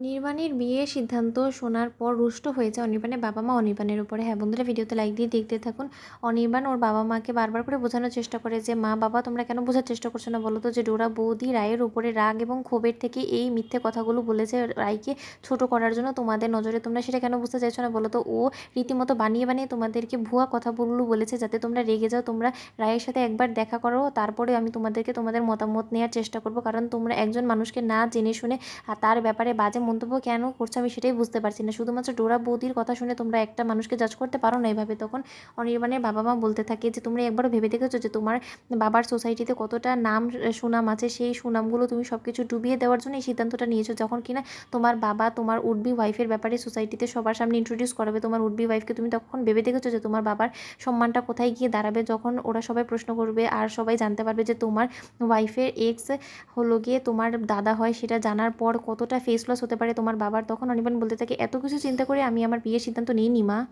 নির্বাণের বিয়ের সিদ্ধান্ত শোনার পর রুষ্ট হয়েছে অনির্বাণের বাবা-মা অনির্বাণের উপরে। হ্যাঁ বন্ধুরা, ভিডিওতে লাইক দিয়ে দেখতে থাকুন। অনির্বাণ ওর বাবা-মাকে বারবার করে বোঝানোর চেষ্টা করে যে, "মা, বাবা তোমরা কেন বোঝার চেষ্টা করছো না বলো তো যে ডোরা বৌদি রায়ের উপরে রাগ এবং ক্ষোভের থেকে এই মিথ্যে কথাগুলো বলেছে রায়কে ছোট করার জন্য তোমাদের নজরে। তোমরা সেটা কেন বুঝতে চাইছো না বলো তো? ও রীতিমতো বানিয়ে, বানিয়ে তোমাদেরকে ভুয়া কথাগুলো বলেছে যাতে তোমরা রেগে যাও। তোমরা রায়ের সাথে একবার দেখা করো, তারপরে আমি তোমাদেরকে তোমাদের মতামত নেওয়ার চেষ্টা করব। কারণ তোমরা একজন মানুষকে না জেনে শুনে আর তার ব্যাপারে বাজে মন্তব্য কেন করছো আমি সেটাই বুঝতে পারছি না। শুধুমাত্র ডোরা বৌদির কথা শুনে তোমরা একটা মানুষকে জাজ করতে পারো না এভাবে।" তখন অনির্বাণের বাবা-মা বলতে থাকে যে, "তোমরা একবারও ভেবে দেখেছো যে তোমার বাবার সোসাইটিতে কতটা নাম সুনাম আছে? সেই সুনামগুলো তুমি সব কিছু ডুবিয়ে দেওয়ার জন্য এই সিদ্ধান্তটা নিয়েছো। যখন কিনা তোমার বাবা তোমার উড বি ওয়াইফের ব্যাপারে সোসাইটিতে সবার সামনে ইন্ট্রোডিউস করাবে তোমার উড বি ওয়াইফকে, তুমি তখন ভেবে দেখেছো যে তোমার বাবার সম্মানটা কোথায় গিয়ে দাঁড়াবে? যখন ওরা সবাই প্রশ্ন করবে আর সবাই জানতে পারবে যে তোমার ওয়াইফের এক্স হলো গিয়ে তোমার দাদা হয়, সেটা জানার পর কতটা ফেস লস হতে পারে তোমার বাবার।" তখন অনির্বাণ বলতে থাকে, "এত কিছু চিন্তা করে আমি আমার বিয়ের সিদ্ধান্ত নিইনি মা।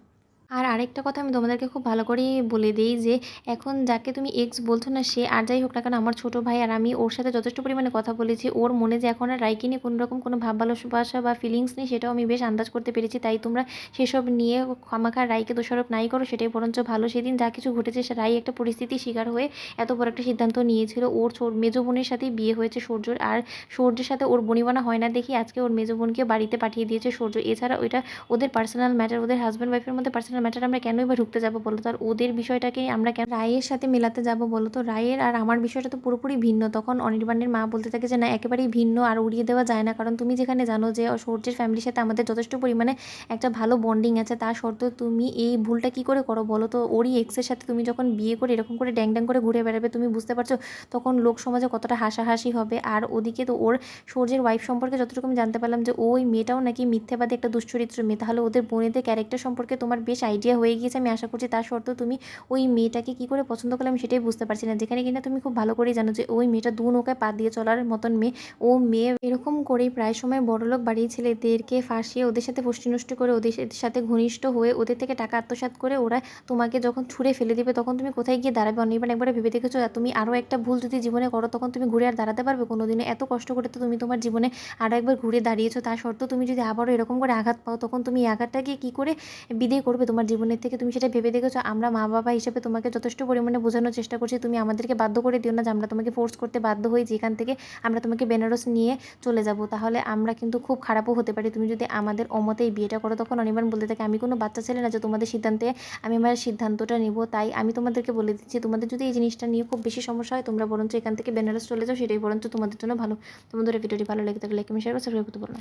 আর আরেকটা কথা আমি তোমাদেরকে খুব ভালো করেই বলে দেই যে, এখন যাকে তুমি এক্স বলছো না, সে আর যাই হোক না কেন আমার ছোট ভাই, আর আমি ওর সাথে যথেষ্ট পরিমাণে কথা বলেছি। ওর মনে যে এখন আর রাইকে নিয়ে কোনো রকম কোনো ভাব ভালোবাসা বা ফিলিংস নেই, সেটাও আমি বেশ আন্দাজ করতে পেরেছি। তাই তোমরা সেসব নিয়ে খামাখা রাইকে দোষারোপ নাই করো, সেটাই বরঞ্চ ভালো। সেদিন যা কিছু ঘটেছে সে রাই একটা পরিস্থিতির শিকার হয়ে এত বড় একটা সিদ্ধান্ত নিয়েছিল। ওর মেজো বোনের সাথেই বিয়ে হয়েছে সূর্যর, আর সূর্যের সাথে ওর বনিবনা হয় না দেখি আজকে ওর মেজো বোনকে বাড়িতে পাঠিয়ে দিয়েছে সূর্য। এছাড়া ওইটা ওদের পার্সোনাল ম্যাটার, ওদের হাজব্যান্ড ওয়াইফের মধ্যে পার্সোনাল ম্যাটার। আমরা কেনই বা ঢুকতে যাবো বলো তো? আর ওদের বিষয়টাকে আমরা কেন রায়ের সাথে মেলাতে যাবো বলো তো? রায়ের আর আমার বিষয়টা তো পুরোপুরি ভিন্ন। তখন অনির্বাণের মা বলতে থাকে যে, "না, একেবারেই ভিন্ন আর উড়িয়ে দেওয়া যায় না। কারণ তুমি যেখানে জানো যে সূর্যের ফ্যামিলির সাথে আমাদের যথেষ্ট পরিমাণে একটা ভালো বন্ডিং আছে, তা সত্ত্বেও তুমি এই ভুলটা কী করে করো বলো তো? ওরই এক্সের সাথে তুমি যখন বিয়ে করে এরকম করে ড্যাং ড্যাং করে ঘুরে বেড়াবে, তুমি বুঝতে পারছো তখন লোক সমাজে কতটা হাসাহাসি হবে? আর ওদিকে তো ওর সূর্যের ওয়াইফ সম্পর্কে যতটুকু আমি জানতে পারলাম যে ওই মেয়েটাও নাকি মিথ্যেবাদী একটা দুশ্চরিত্র মেয়ে। তাহলে ওদের বোনেদের ক্যারেক্টার সম্পর্কে তোমার বেশ আইডিয়া হয়ে গিয়েছে আমি আশা করছি। তা সত্ত্বেও তুমি ওই মেয়েটাকে কী করে পছন্দ করলে আমি সেটাই বুঝতে পারছি না। যেখানে কিনা তুমি খুব ভালো করেই জানো যে ওই মেয়েটা দু নৌকায় পা দিয়ে চলার মতন মেয়ে। ও মেয়ে এরকম করেই প্রায় সময় বড়লোক বাড়ির ছেলেদেরকে ফাঁসিয়ে ওদের সাথে ফষ্টি করে ওদের সাথে ঘনিষ্ঠ হয়ে ওদের থেকে টাকা আত্মসাৎ করে ওরা তোমাকে যখন ছুঁড়ে ফেলে দিবে তখন তুমি কোথায় গিয়ে দাঁড়াবে? অনির্বাণ, একবারে ভেবে দেখেছো? তুমি আরও একটা ভুল যদি জীবনে করো তখন তুমি ঘুরে আর দাঁড়াতে পারবে কোনোদিনও? এত কষ্ট করে তো তুমি তোমার জীবনে আরও একবার ঘুরে দাঁড়িয়েছো, তা সত্ত্বেও তুমি যদি আবারও এরকম করে আঘাত পাও তখন তুমি এই আঘাতটাকে কী করে বিদায় করবে তোমার জীবনের থেকে? তুমি সেটা ভেবে দেখেছো? আমরা মা বাবা হিসেবে তোমাকে যথেষ্ট পরিমাণে বোঝানোর চেষ্টা করছি। তুমি আমাদেরকে বাধ্য করে দিও না যে আমরা তোমাকে ফোর্স করতে বাধ্য হই যেখান থেকে আমরা তোমাকে বেনারস নিয়ে চলে যাব। তাহলে আমরা কিন্তু খুব খারাপও হতে পারি তুমি যদি আমাদের অমতেই বিয়েটা করো। তখন অনির্বাণ বলতে থাকে, "আমি কোনো বাচ্চা ছেলে না যে তোমাদের সিদ্ধান্তে আমি আমার সিদ্ধান্তটা নেব। তাই আমি তোমাদেরকে বলে দিচ্ছি, তোমাদের যদি এই জিনিসটা নিয়ে খুব বেশি সমস্যা হয় তোমরা বরঞ্চ এখান থেকে বেনারস চলে যাও, সেটাই বরঞ্চ তোমাদের জন্য ভালো।" তোমাদের ভিডিওটি ভালো লেগে থাকলে লাইক, কমেন্ট, শেয়ার, সাবস্ক্রাইব করতে পারো না।